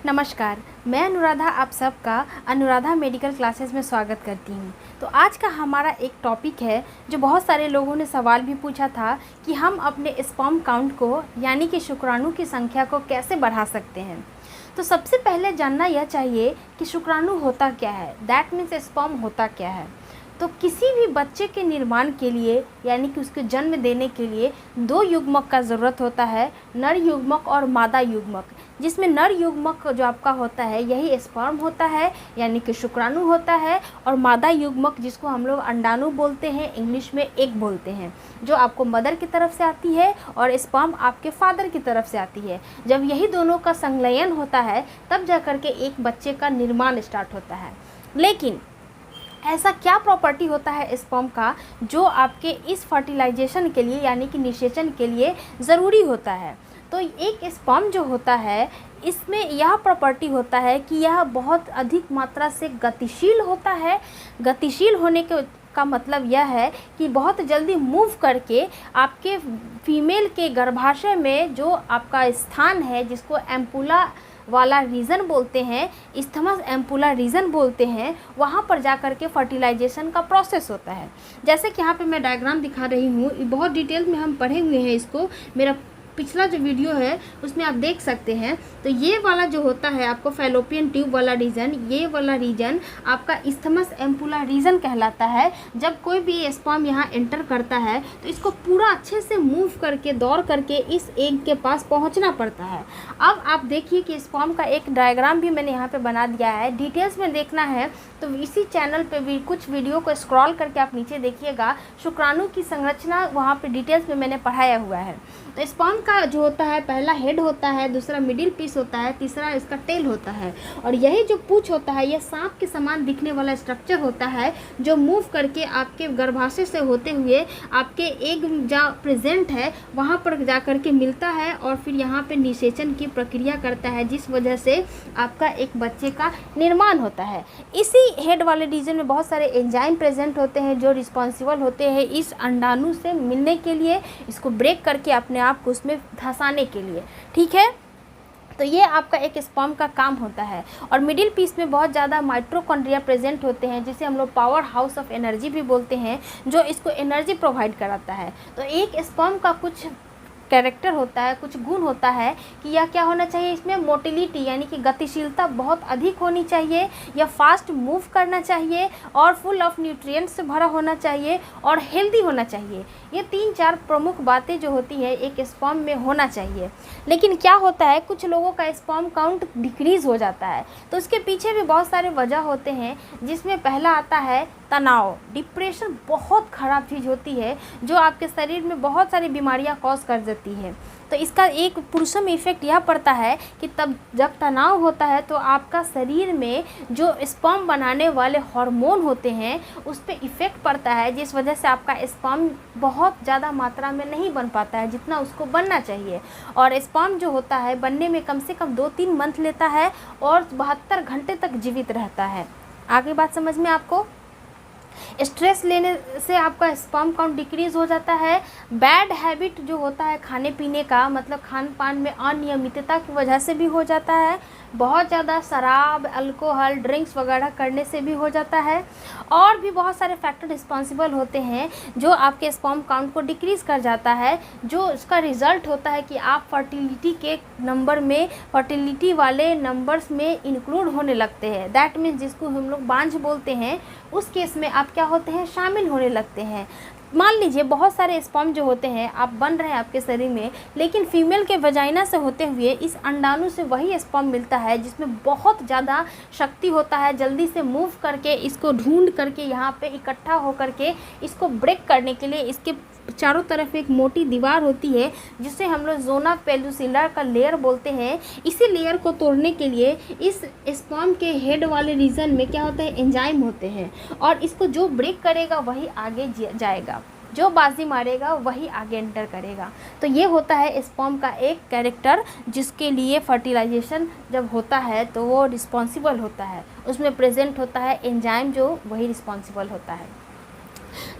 नमस्कार, मैं अनुराधा आप सबका अनुराधा मेडिकल क्लासेस में स्वागत करती हूँ। तो आज का हमारा एक टॉपिक है जो बहुत सारे लोगों ने सवाल भी पूछा था कि हम अपने स्पर्म काउंट को यानी कि शुक्राणु की संख्या को कैसे बढ़ा सकते हैं। तो सबसे पहले जानना यह चाहिए कि शुक्राणु होता क्या है, दैट मीन्स स्पर्म होता क्या है। तो किसी भी बच्चे के निर्माण के लिए यानी कि उसके जन्म देने के लिए दो युग्मक का ज़रूरत होता है, नर युग्मक और मादा युग्मक, जिसमें नर युग्मक जो आपका होता है यही स्पर्म होता है यानी कि शुक्राणु होता है, और मादा युग्मक जिसको हम लोग अंडाणु बोलते हैं, इंग्लिश में एग बोलते हैं, जो आपको मदर की तरफ से आती है और स्पर्म आपके फादर की तरफ से आती है। जब यही दोनों का संलयन होता है तब जा कर के एक बच्चे का निर्माण स्टार्ट होता है। लेकिन ऐसा क्या प्रॉपर्टी होता है स्पर्म का जो आपके इस फर्टिलाइजेशन के लिए यानी कि निषेचन के लिए ज़रूरी होता है। तो एक स्पर्म जो होता है इसमें यह प्रॉपर्टी होता है कि यह बहुत अधिक मात्रा से गतिशील होता है। गतिशील होने के का मतलब यह है कि बहुत जल्दी मूव करके आपके फीमेल के गर्भाशय में जो आपका स्थान है जिसको एम्पुला वाला रीजन बोलते हैं, इस्थमस एम्पुला रीजन बोलते हैं, वहाँ पर जा कर के फर्टिलाइजेशन का प्रोसेस होता है। जैसे कि यहाँ पे मैं डायग्राम दिखा रही हूँ, बहुत डिटेल में हम पढ़े हुए हैं इसको, मेरा पिछला जो वीडियो है उसमें आप देख सकते हैं। तो ये वाला जो होता है आपको फैलोपियन ट्यूब वाला रीजन, ये वाला रीजन आपका इस्थमस एम्पुला रीजन कहलाता है। जब कोई भी स्पर्म यहाँ एंटर करता है तो इसको पूरा अच्छे से मूव करके दौड़ करके इस एग के पास पहुँचना पड़ता है। अब आप देखिए कि स्पर्म का एक डायग्राम भी मैंने यहाँ पे बना दिया है। डिटेल्स में देखना है तो इसी चैनल पे भी कुछ वीडियो को स्क्रॉल करके आप नीचे देखिएगा, शुक्राणु की संरचना वहाँ पे डिटेल्स में मैंने पढ़ाया हुआ है। तो स्पर्म का जो होता है पहला हेड होता है, दूसरा मिडिल पीस होता है, तीसरा इसका टेल होता है, और यही जो पूंछ होता है यह सांप के समान दिखने वाला स्ट्रक्चर होता है जो मूव करके आपके गर्भाशय से होते हुए आपके एग जहाँ प्रेजेंट है वहाँ पर जा कर के मिलता है और फिर यहाँ पे निषेचन की प्रक्रिया करता है, जिस वजह से आपका एक बच्चे का निर्माण होता है। इसी हेड वाले रीजन में बहुत सारे एंजाइम प्रेजेंट होते हैं जो रिस्पॉन्सिबल होते हैं इस अंडाणु से मिलने के लिए, इसको ब्रेक करके अपने आप को उसमें धंसाने के लिए। ठीक है, तो ये आपका एक स्पर्म का काम होता है। और मिडिल पीस में बहुत ज़्यादा माइटोकॉन्ड्रिया प्रेजेंट होते हैं जिसे हम लोग पावर हाउस ऑफ एनर्जी भी बोलते हैं, जो इसको एनर्जी प्रोवाइड कराता है। तो एक स्पर्म का कुछ कैरेक्टर होता है, कुछ गुण होता है कि यह क्या होना चाहिए, इसमें मोटिलिटी यानी कि गतिशीलता बहुत अधिक होनी चाहिए, यह फास्ट मूव करना चाहिए और फुल ऑफ न्यूट्रिएंट्स से भरा होना चाहिए और हेल्दी होना चाहिए। ये 3-4 प्रमुख बातें जो होती है एक स्पर्म में होना चाहिए। लेकिन क्या होता है, कुछ लोगों का स्पर्म काउंट डिक्रीज़ हो जाता है, तो इसके पीछे भी बहुत सारे वजह होते हैं, जिसमें पहला आता है तनाव। डिप्रेशन बहुत ख़राब चीज़ होती है जो आपके शरीर में बहुत सारी बीमारियां कॉज कर देती है। तो इसका एक पुरुषों में इफ़ेक्ट यह पड़ता है कि तब जब तनाव होता है तो आपका शरीर में जो स्पर्म बनाने वाले हार्मोन होते हैं उस पर इफ़ेक्ट पड़ता है, जिस वजह से आपका स्पर्म बहुत ज़्यादा मात्रा में नहीं बन पाता है जितना उसको बनना चाहिए। और स्पर्म जो होता है बनने में कम से कम 2-3 मंथ लेता है और 72 घंटे तक जीवित रहता है। आगे बात समझ में आपको? स्ट्रेस लेने से आपका स्पर्म काउंट डिक्रीज़ हो जाता है। बैड हैबिट जो होता है खाने पीने का, मतलब खान पान में अनियमितता की वजह से भी हो जाता है। बहुत ज़्यादा शराब, अल्कोहल, ड्रिंक्स वगैरह करने से भी हो जाता है। और भी बहुत सारे फैक्टर रिस्पॉन्सिबल होते हैं जो आपके स्पर्म काउंट को डिक्रीज़ कर जाता है, जो इसका रिज़ल्ट होता है कि आप फर्टिलिटी के नंबर में, फर्टिलिटी वाले नंबर्स में इंक्लूड होने लगते हैं। दैट मीन्स जिसको हम लोग बांझ बोलते हैं, उस केस में आप क्या होते हैं, शामिल होने लगते हैं। मान लीजिए बहुत सारे स्पर्म जो होते हैं आप बन रहे हैं आपके शरीर में, लेकिन फीमेल के वजाइना से होते हुए इस अंडाणु से वही स्पर्म मिलता है जिसमें बहुत ज़्यादा शक्ति होता है, जल्दी से मूव करके इसको ढूंढ करके यहाँ पे इकट्ठा हो करके इसको ब्रेक करने के लिए इसके चारों तरफ एक मोटी दीवार होती है जिसे हम लोग जोना पेलुसिलर का लेयर बोलते हैं। इसी लेयर को तोड़ने के लिए इस स्पर्म के हेड वाले रीजन में क्या होता है, एंजाइम होते हैं, और इसको जो ब्रेक करेगा वही आगे जाएगा, जो बाजी मारेगा वही आगे एंटर करेगा। तो ये होता है स्पर्म का एक कैरेक्टर, जिसके लिए फर्टिलाइजेशन जब होता है तो वो रिस्पॉन्सिबल होता है, उसमें प्रेजेंट होता है एंजाइम जो वही रिस्पॉन्सिबल होता है।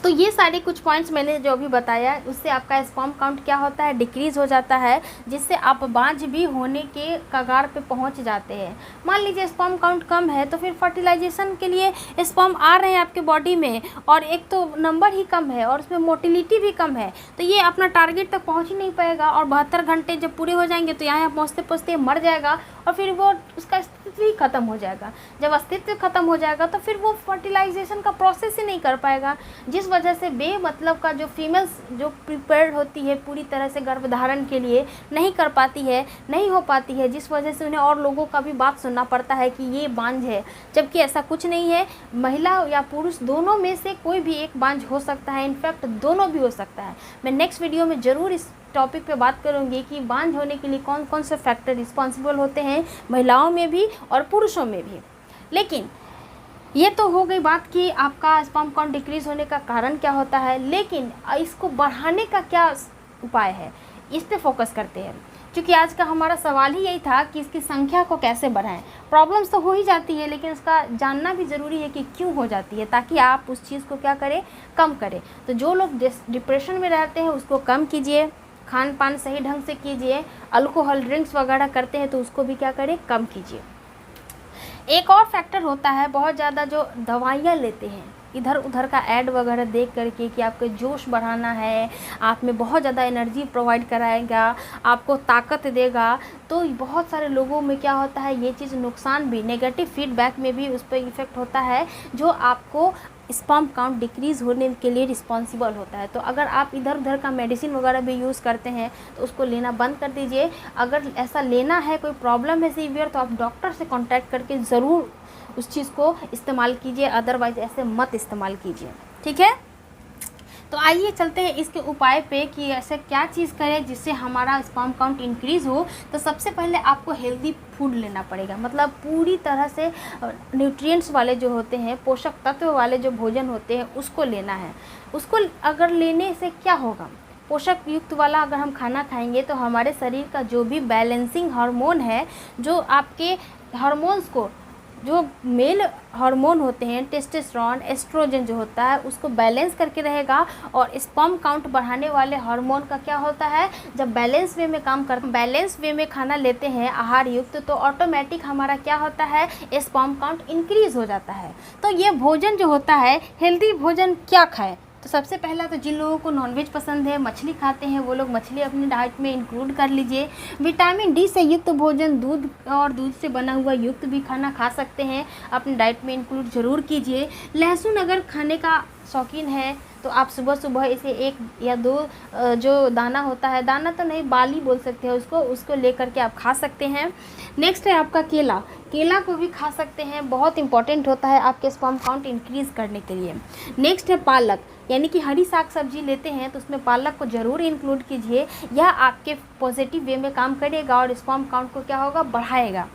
तो ये सारे कुछ पॉइंट्स मैंने जो अभी बताया, उससे आपका स्पर्म काउंट क्या होता है, डिक्रीज़ हो जाता है, जिससे आप बांझ भी होने के कगार पे पहुंच जाते हैं। मान लीजिए स्पर्म काउंट कम है तो फिर फर्टिलाइजेशन के लिए स्पर्म आ रहे हैं आपके बॉडी में, और एक तो नंबर ही कम है और उसमें मोटिलिटी भी कम है, तो ये अपना टारगेट तक पहुँच ही नहीं पाएगा, और 72 घंटे जब पूरे हो जाएंगे तो यहाँ पहुँचते पहुँचते मर जाएगा, और फिर वो उसका अस्तित्व ही ख़त्म हो जाएगा। जब अस्तित्व खत्म हो जाएगा तो फिर वो फर्टिलाइजेशन का प्रोसेस ही नहीं कर पाएगा, जिस वजह से बेमतलब का जो फीमेल्स जो प्रिपेयर्ड होती है पूरी तरह से गर्भधारण के लिए नहीं कर पाती है, नहीं हो पाती है, जिस वजह से उन्हें और लोगों का भी बात सुनना पड़ता है कि ये बांझ है, जबकि ऐसा कुछ नहीं है। महिला या पुरुष दोनों में से कोई भी एक बांझ हो सकता है, इनफैक्ट दोनों भी हो सकता है। मैं नेक्स्ट वीडियो में ज़रूर इस टॉपिक पे बात करूंगी कि बांझ होने के लिए कौन कौन से फैक्टर रिस्पॉन्सिबल होते हैं, महिलाओं में भी और पुरुषों में भी। लेकिन ये तो हो गई बात कि आपका स्पर्म काउंट डिक्रीज़ होने का कारण क्या होता है, लेकिन इसको बढ़ाने का क्या उपाय है, इस पे फोकस करते हैं, क्योंकि आज का हमारा सवाल ही यही था कि इसकी संख्या को कैसे बढ़ाएं। प्रॉब्लम्स तो हो ही जाती है, लेकिन इसका जानना भी ज़रूरी है कि क्यों हो जाती है, ताकि आप उस चीज़ को क्या करें, कम करें। तो जो लोग डिप्रेशन में रहते हैं उसको कम कीजिए, खान पान सही ढंग से कीजिए, अल्कोहल ड्रिंक्स वगैरह करते हैं तो उसको भी क्या करें, कम कीजिए। एक और फैक्टर होता है, बहुत ज़्यादा जो दवाइयाँ लेते हैं इधर उधर का ऐड वगैरह देख करके कि आपको जोश बढ़ाना है, आप में बहुत ज़्यादा एनर्जी प्रोवाइड कराएगा, आपको ताकत देगा, तो बहुत सारे लोगों में क्या होता है, ये चीज़ नुकसान भी, नेगेटिव फीडबैक में भी उस पर इफ़ेक्ट होता है, जो आपको स्पर्म काउंट डिक्रीज़ होने के लिए रिस्पॉन्सिबल होता है। तो अगर आप इधर उधर का मेडिसिन वगैरह भी यूज़ करते हैं तो उसको लेना बंद कर दीजिए। अगर ऐसा लेना है, कोई प्रॉब्लम है सीवियर, तो आप डॉक्टर से कांटेक्ट करके ज़रूर उस चीज़ को इस्तेमाल कीजिए, अदरवाइज़ ऐसे मत इस्तेमाल कीजिए, ठीक है। तो आइए चलते हैं इसके उपाय पे कि ऐसे क्या चीज़ करें जिससे हमारा स्पर्म काउंट इंक्रीज़ हो। तो सबसे पहले आपको हेल्दी फूड लेना पड़ेगा, मतलब पूरी तरह से न्यूट्रिएंट्स वाले जो होते हैं, पोषक तत्व वाले जो भोजन होते हैं उसको लेना है। उसको अगर लेने से क्या होगा, पोषक युक्त वाला अगर हम खाना खाएंगे तो हमारे शरीर का जो भी बैलेंसिंग हार्मोन है, जो आपके हार्मोन्स को, जो मेल हार्मोन होते हैं, टेस्टोस्टेरोन, एस्ट्रोजन जो होता है, उसको बैलेंस करके रहेगा। और स्पर्म काउंट बढ़ाने वाले हार्मोन का क्या होता है, जब बैलेंस वे में खाना लेते हैं आहार युक्त, तो ऑटोमेटिक हमारा क्या होता है, स्पर्म काउंट इंक्रीज़ हो जाता है। तो ये भोजन जो होता है, हेल्दी भोजन क्या खाएं, तो सबसे पहला तो जिन लोगों को नॉनवेज पसंद है, मछली खाते हैं, वो लोग मछली अपनी डाइट में इंक्लूड कर लीजिए। विटामिन डी से युक्त भोजन, दूध और दूध से बना हुआ युक्त भी खाना खा सकते हैं, अपनी डाइट में इंक्लूड ज़रूर कीजिए। लहसुन अगर खाने का शौकीन है तो आप सुबह सुबह इसे 1 या 2 जो दाना होता है, दाना तो नहीं, बाली बोल सकते हैं उसको ले करके आप खा सकते हैं। नेक्स्ट है आपका केला को भी खा सकते हैं, बहुत इंपॉर्टेंट होता है आपके स्पर्म काउंट इंक्रीज़ करने के लिए। नेक्स्ट है पालक, यानी कि हरी साग सब्जी लेते हैं तो उसमें पालक को ज़रूर इंक्लूड कीजिए, यह आपके पॉजिटिव वे में काम करेगा और स्पर्म काउंट को क्या होगा, बढ़ाएगा।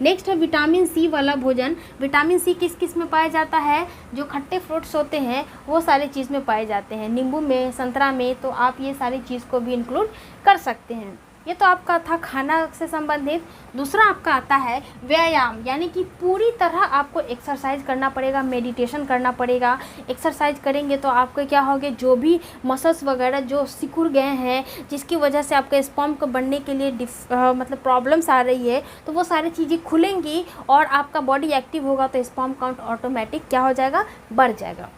नेक्स्ट है विटामिन सी वाला भोजन। विटामिन सी किस किस में पाया जाता है, जो खट्टे फ्रूट्स होते हैं वो सारी चीज़ में पाए जाते हैं, नींबू में, संतरा में, तो आप ये सारी चीज़ को भी इंक्लूड कर सकते हैं। ये तो आपका था खाना से संबंधित। दूसरा आपका आता है व्यायाम, यानी कि पूरी तरह आपको एक्सरसाइज करना पड़ेगा, मेडिटेशन करना पड़ेगा। एक्सरसाइज करेंगे तो आपके क्या होगे, जो भी मसल्स वगैरह जो सिकुड़ गए हैं, जिसकी वजह से आपके स्पर्म को बढ़ने के लिए मतलब प्रॉब्लम्स आ रही है, तो वो सारी चीज़ें खुलेंगी और आपका बॉडी एक्टिव होगा, तो स्पर्म काउंट ऑटोमेटिक क्या हो जाएगा, बढ़ जाएगा।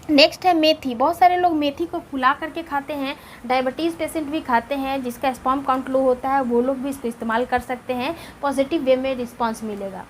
नेक्स्ट है मेथी। बहुत सारे लोग मेथी को फुला करके खाते हैं, डायबिटीज़ पेशेंट भी खाते हैं, जिसका स्पर्म काउंट लो होता है, वो लोग भी इसको इस्तेमाल कर सकते हैं, पॉजिटिव वे में रिस्पांस मिलेगा।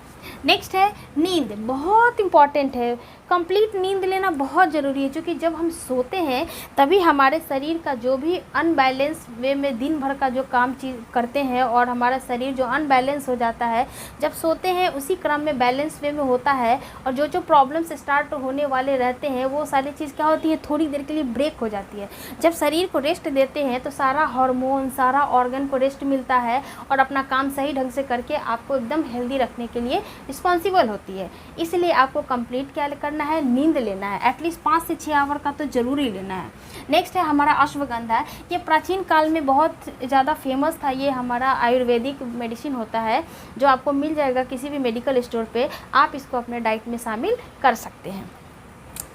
नेक्स्ट है नींद, बहुत इंपॉर्टेंट है। कंप्लीट नींद लेना बहुत ज़रूरी है, क्योंकि जब हम सोते हैं तभी हमारे शरीर का जो भी अनबैलेंस वे में दिन भर का जो काम चीज़ करते हैं, और हमारा शरीर जो अनबैलेंस हो जाता है जब सोते हैं, उसी क्रम में बैलेंस वे में होता है, और जो प्रॉब्लम्स स्टार्ट होने वाले रहते हैं वो सारी चीज़ क्या होती है, थोड़ी देर के लिए ब्रेक हो जाती है। जब शरीर को रेस्ट देते हैं तो सारा हार्मोन, सारा ऑर्गन को रेस्ट मिलता है और अपना काम सही ढंग से करके आपको एकदम हेल्दी रखने के लिए रिस्पॉन्सिबल होती है। इसलिए आपको कंप्लीट क्या करना है, नींद लेना है, एटलीस्ट 5 से 6 आवर का तो ज़रूरी लेना है। नेक्स्ट है हमारा अश्वगंधा। ये प्राचीन काल में बहुत ज़्यादा फेमस था, ये हमारा आयुर्वेदिक मेडिसिन होता है, जो आपको मिल जाएगा किसी भी मेडिकल स्टोर पे, आप इसको अपने डाइट में शामिल कर सकते हैं।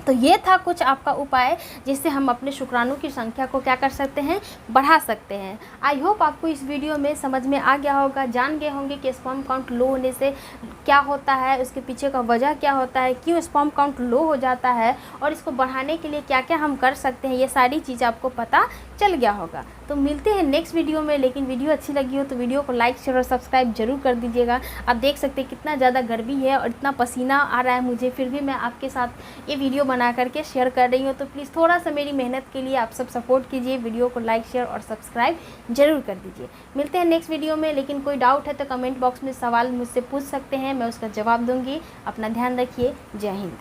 तो ये था कुछ आपका उपाय जिससे हम अपने शुक्राणु की संख्या को क्या कर सकते हैं, बढ़ा सकते हैं। आई होप आपको इस वीडियो में समझ में आ गया होगा, जान गए होंगे कि स्पर्म काउंट लो होने से क्या होता है, उसके पीछे का वजह क्या होता है, क्यों स्पर्म काउंट लो हो जाता है और इसको बढ़ाने के लिए क्या क्या हम कर सकते हैं। ये सारी चीज़ आपको पता चल गया होगा। तो मिलते हैं नेक्स्ट वीडियो में। लेकिन वीडियो अच्छी लगी हो तो वीडियो को लाइक शेयर और सब्सक्राइब जरूर कर दीजिएगा। आप देख सकते हैं कितना ज़्यादा गर्मी है और इतना पसीना आ रहा है मुझे, फिर भी मैं आपके साथ ये वीडियो बना करके शेयर कर रही हूँ। तो प्लीज़ थोड़ा सा मेरी मेहनत के लिए आप सब सपोर्ट कीजिए, वीडियो को लाइक शेयर और सब्सक्राइब जरूर कर दीजिए। मिलते हैं नेक्स्ट वीडियो में। लेकिन कोई डाउट है तो कमेंट बॉक्स में सवाल मुझसे पूछ सकते हैं, मैं उसका जवाब दूँगी। अपना ध्यान रखिए। जय हिंद।